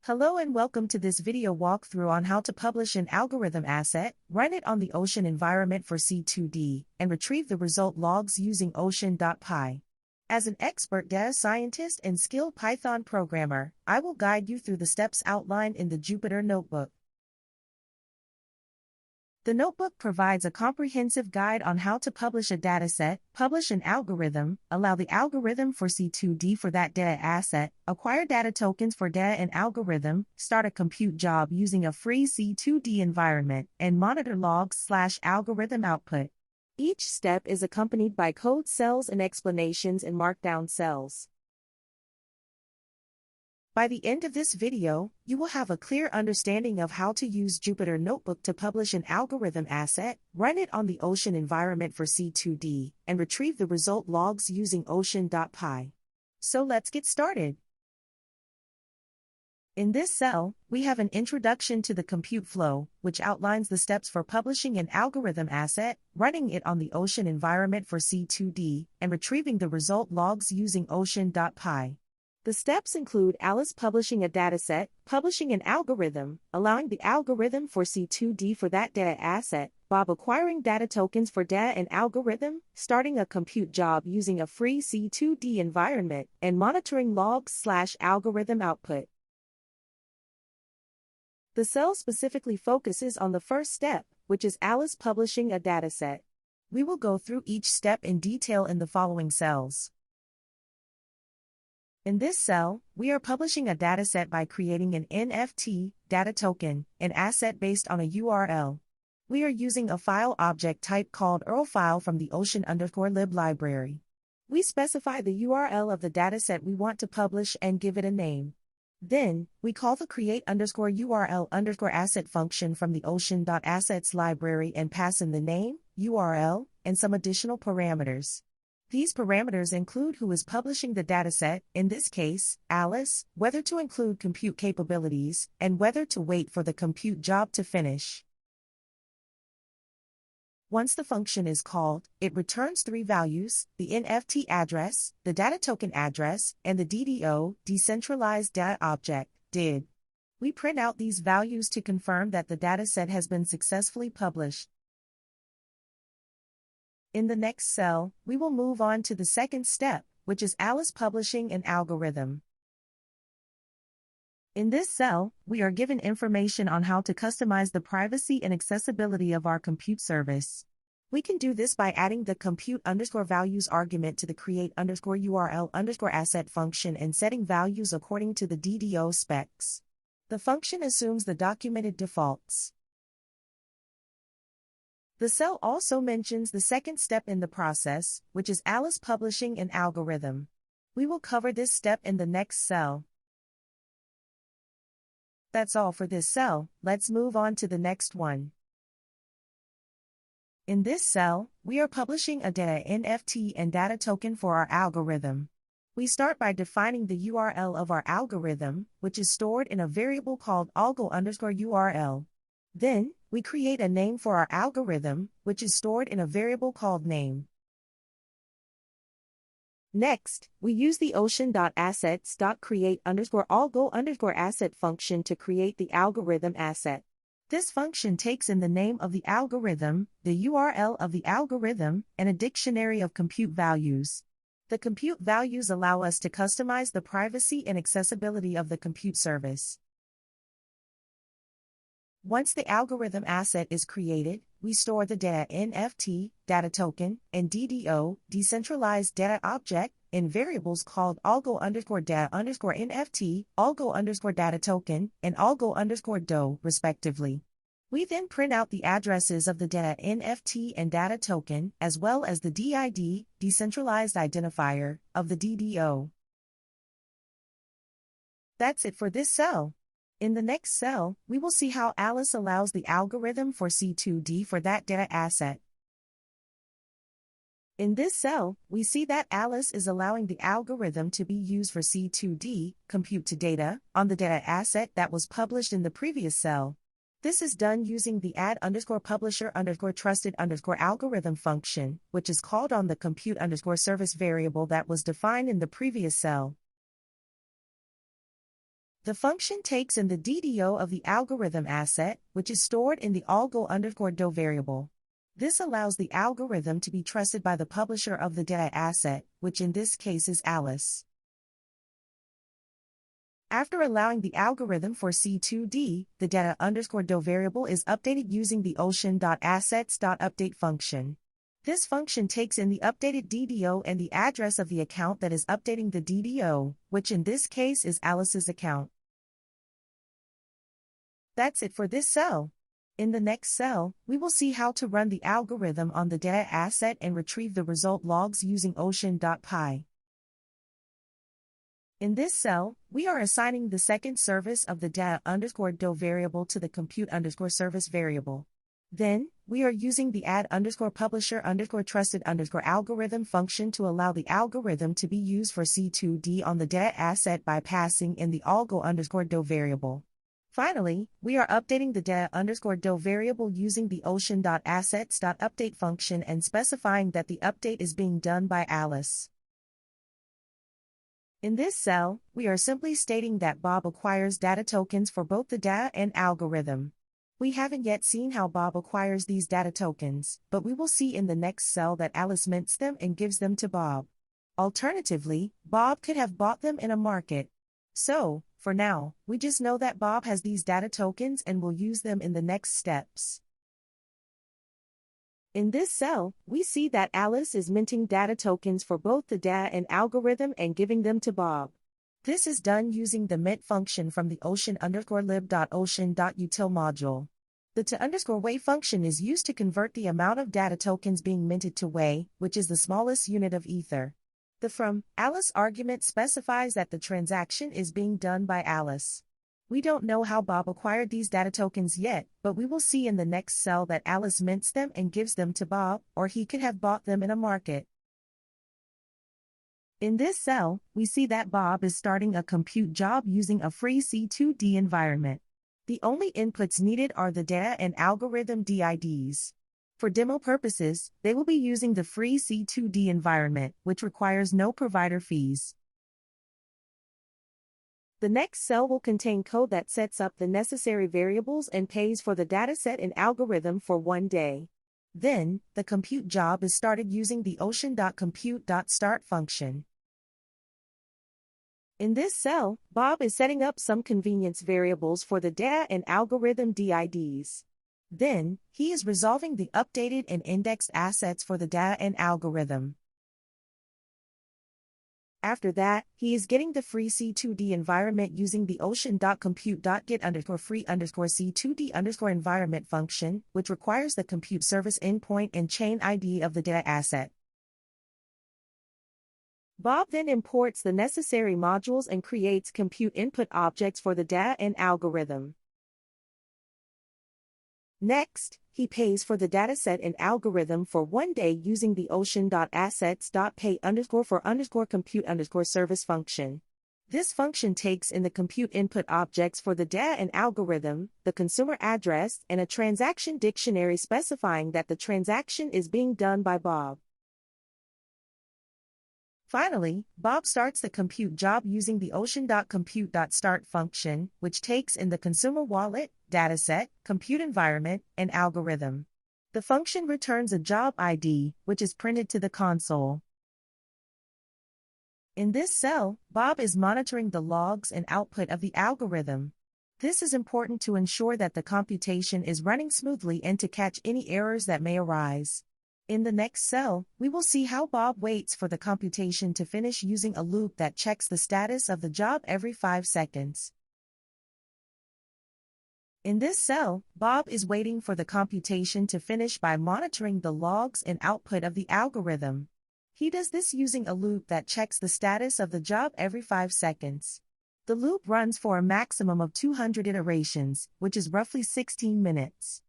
Hello and welcome to this video walkthrough on how to publish an algorithm asset, run it on the Ocean environment for C2D, and retrieve the result logs using ocean.py. As an expert data scientist and skilled Python programmer, I will guide you through the steps outlined in the Jupyter Notebook. The notebook provides a comprehensive guide on how to publish a dataset, publish an algorithm, allow the algorithm for C2D for that data asset, acquire data tokens for data and algorithm, start a compute job using a free C2D environment, and monitor logs/algorithm output. Each step is accompanied by code cells and explanations in Markdown cells. By the end of this video, you will have a clear understanding of how to use Jupyter Notebook to publish an algorithm asset, run it on the Ocean environment for C2D, and retrieve the result logs using ocean.py. So let's get started. In this cell, we have an introduction to the compute flow, which outlines the steps for publishing an algorithm asset, running it on the Ocean environment for C2D, and retrieving the result logs using ocean.py. The steps include Alice publishing a dataset, publishing an algorithm, allowing the algorithm for C2D for that data asset, Bob acquiring data tokens for data and algorithm, starting a compute job using a free C2D environment, and monitoring logs/algorithm output. The cell specifically focuses on the first step, which is Alice publishing a dataset. We will go through each step in detail in the following cells. In this cell, we are publishing a dataset by creating an NFT, data token, an asset based on a URL. We are using a file object type called URL from the ocean_lib library. We specify the URL of the dataset we want to publish and give it a name. Then, we call the create_URL_asset function from the ocean.assets library and pass in the name, URL, and some additional parameters. These parameters include who is publishing the dataset, in this case, Alice, whether to include compute capabilities, and whether to wait for the compute job to finish. Once the function is called, it returns three values: the NFT address, the data token address, and the DDO, decentralized data object, DID. We print out these values to confirm that the dataset has been successfully published. In the next cell, we will move on to the second step, which is Alice publishing an algorithm. In this cell, we are given information on how to customize the privacy and accessibility of our compute service. We can do this by adding the compute_values argument to the create_URL_asset function and setting values according to the DDO specs. The function assumes the documented defaults. The cell also mentions the second step in the process, which is Alice publishing an algorithm. We will cover this step in the next cell. That's all for this cell, let's move on to the next one. In this cell, we are publishing a data NFT and data token for our algorithm. We start by defining the URL of our algorithm, which is stored in a variable called algo_URL. Then, we create a name for our algorithm, which is stored in a variable called name. Next, we use the ocean.assets.create_algo_asset function to create the algorithm asset. This function takes in the name of the algorithm, the URL of the algorithm, and a dictionary of compute values. The compute values allow us to customize the privacy and accessibility of the compute service. Once the algorithm asset is created, we store the data NFT, data token, and DDO, decentralized data object, in variables called algo_data_NFT, algo_data token, and algo_do, respectively. We then print out the addresses of the data NFT and data token, as well as the DID, decentralized identifier, of the DDO. That's it for this cell. In the next cell, we will see how Alice allows the algorithm for C2D for that data asset. In this cell, we see that Alice is allowing the algorithm to be used for C2D, compute to data, on the data asset that was published in the previous cell. This is done using the add_publisher_trusted_algorithm function, which is called on the compute_service variable that was defined in the previous cell. The function takes in the DDO of the algorithm asset, which is stored in the algo_do variable. This allows the algorithm to be trusted by the publisher of the data asset, which in this case is Alice. After allowing the algorithm for C2D, the data_do variable is updated using the ocean.assets.update function. This function takes in the updated DDO and the address of the account that is updating the DDO, which in this case is Alice's account. That's it for this cell. In the next cell, we will see how to run the algorithm on the data asset and retrieve the result logs using ocean.py. In this cell, we are assigning the second service of the data_do variable to the compute_service variable. Then, we are using the add_publisher_trusted_algorithm function to allow the algorithm to be used for C2D on the data asset by passing in the algo_do variable. Finally, we are updating the data_do variable using the ocean.assets.update function and specifying that the update is being done by Alice. In this cell, we are simply stating that Bob acquires data tokens for both the data and algorithm. We haven't yet seen how Bob acquires these data tokens, but we will see in the next cell that Alice mints them and gives them to Bob. Alternatively, Bob could have bought them in a market. So, for now, we just know that Bob has these data tokens and will use them in the next steps. In this cell, we see that Alice is minting data tokens for both the data and algorithm and giving them to Bob. This is done using the mint function from the ocean_lib.ocean.util module. The to_way function is used to convert the amount of data tokens being minted to way, which is the smallest unit of ether. The from Alice argument specifies that the transaction is being done by Alice. We don't know how Bob acquired these data tokens yet, but we will see in the next cell that Alice mints them and gives them to Bob, or he could have bought them in a market. In this cell, we see that Bob is starting a compute job using a free C2D environment. The only inputs needed are the data and algorithm DIDs. For demo purposes, they will be using the free C2D environment, which requires no provider fees. The next cell will contain code that sets up the necessary variables and pays for the dataset and algorithm for 1 day. Then, the compute job is started using the ocean.compute.start function. In this cell, Bob is setting up some convenience variables for the data and algorithm DIDs. Then, he is resolving the updated and indexed assets for the data and algorithm. After that, he is getting the free C2D environment using the ocean.compute.get_free_C2D_environment function, which requires the compute service endpoint and chain ID of the data asset. Bob then imports the necessary modules and creates compute input objects for the data and algorithm. Next, he pays for the dataset and algorithm for 1 day using the ocean.assets.pay_for_compute_service function. This function takes in the compute input objects for the data and algorithm, the consumer address, and a transaction dictionary specifying that the transaction is being done by Bob. Finally, Bob starts the compute job using the ocean.compute.start function, which takes in the consumer wallet, dataset, compute environment, and algorithm. The function returns a job ID, which is printed to the console. In this cell, Bob is monitoring the logs and output of the algorithm. This is important to ensure that the computation is running smoothly and to catch any errors that may arise. In the next cell, we will see how Bob waits for the computation to finish using a loop that checks the status of the job every 5 seconds. In this cell, Bob is waiting for the computation to finish by monitoring the logs and output of the algorithm. He does this using a loop that checks the status of the job every 5 seconds. The loop runs for a maximum of 200 iterations, which is roughly 16 minutes.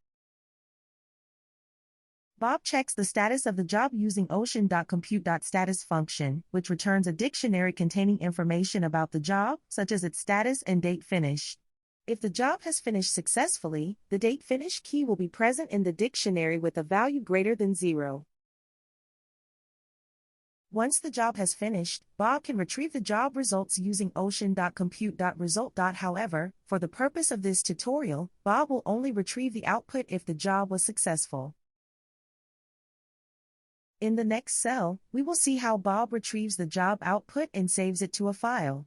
Bob checks the status of the job using ocean.compute.status function, which returns a dictionary containing information about the job, such as its status and date finished. If the job has finished successfully, the date finish key will be present in the dictionary with a value greater than 0. Once the job has finished, Bob can retrieve the job results using ocean.compute.result. However, for the purpose of this tutorial, Bob will only retrieve the output if the job was successful. In the next cell, we will see how Bob retrieves the job output and saves it to a file.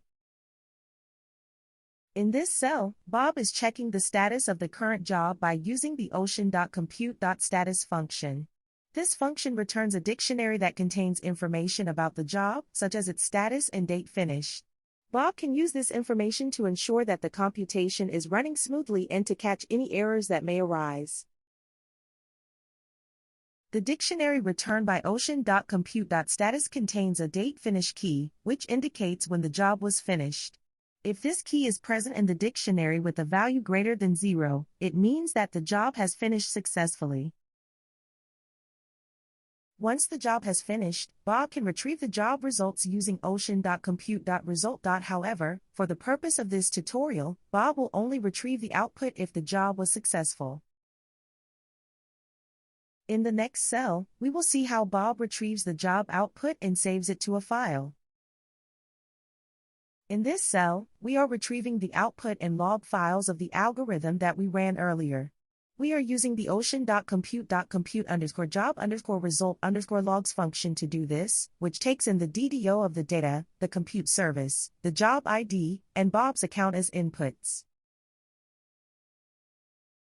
In this cell, Bob is checking the status of the current job by using the ocean.compute.status function. This function returns a dictionary that contains information about the job, such as its status and date finished. Bob can use this information to ensure that the computation is running smoothly and to catch any errors that may arise. The dictionary returned by ocean.compute.status contains a date finish key, which indicates when the job was finished. If this key is present in the dictionary with a value greater than 0, it means that the job has finished successfully. Once the job has finished, Bob can retrieve the job results using ocean.compute.result. However, for the purpose of this tutorial, Bob will only retrieve the output if the job was successful. In the next cell, we will see how Bob retrieves the job output and saves it to a file. In this cell, we are retrieving the output and log files of the algorithm that we ran earlier. We are using the ocean.compute.compute_job_result_logs function to do this, which takes in the DDO of the data, the compute service, the job ID, and Bob's account as inputs.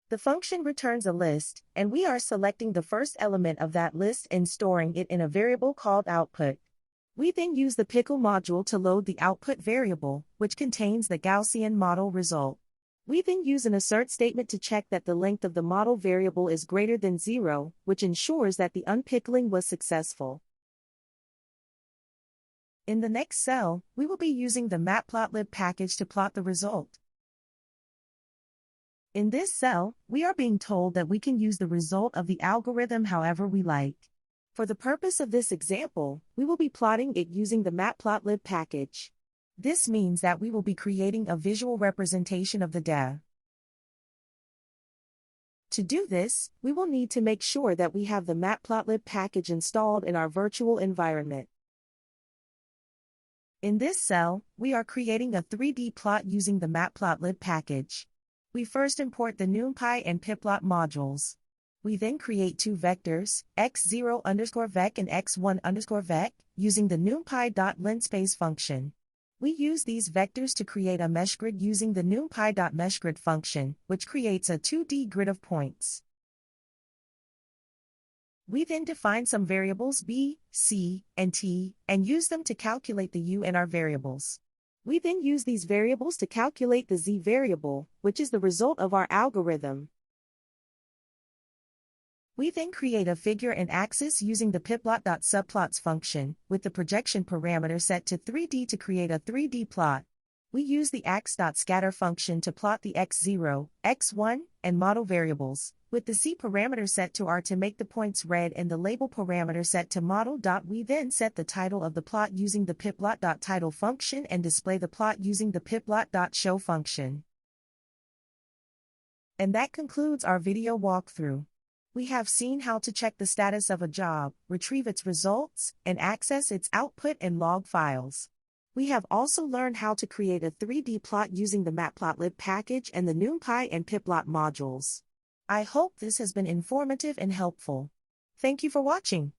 The function returns a list, and we are selecting the first element of that list and storing it in a variable called output. We then use the pickle module to load the output variable, which contains the Gaussian model result. We then use an assert statement to check that the length of the model variable is greater than 0, which ensures that the unpickling was successful. In the next cell, we will be using the matplotlib package to plot the result. In this cell, we are being told that we can use the result of the algorithm however we like. For the purpose of this example, we will be plotting it using the matplotlib package. This means that we will be creating a visual representation of the data. To do this, we will need to make sure that we have the matplotlib package installed in our virtual environment. In this cell, we are creating a 3D plot using the matplotlib package. We first import the NumPy and pyplot modules. We then create two vectors, x0_vec and x1_vec, using the numpy.linspace function. We use these vectors to create a mesh grid using the numpy.meshGrid function, which creates a 2D grid of points. We then define some variables b, c, and t, and use them to calculate the u in our variables. We then use these variables to calculate the z variable, which is the result of our algorithm. We then create a figure and axis using the pyplot.subplots function, with the projection parameter set to 3D to create a 3D plot. We use the ax.scatter function to plot the x0, x1, and model variables, with the c parameter set to r to make the points red and the label parameter set to model. We then set the title of the plot using the pyplot.title function and display the plot using the pyplot.show function. And that concludes our video walkthrough. We have seen how to check the status of a job, retrieve its results, and access its output and log files. We have also learned how to create a 3D plot using the matplotlib package and the NumPy and pyplot modules. I hope this has been informative and helpful. Thank you for watching.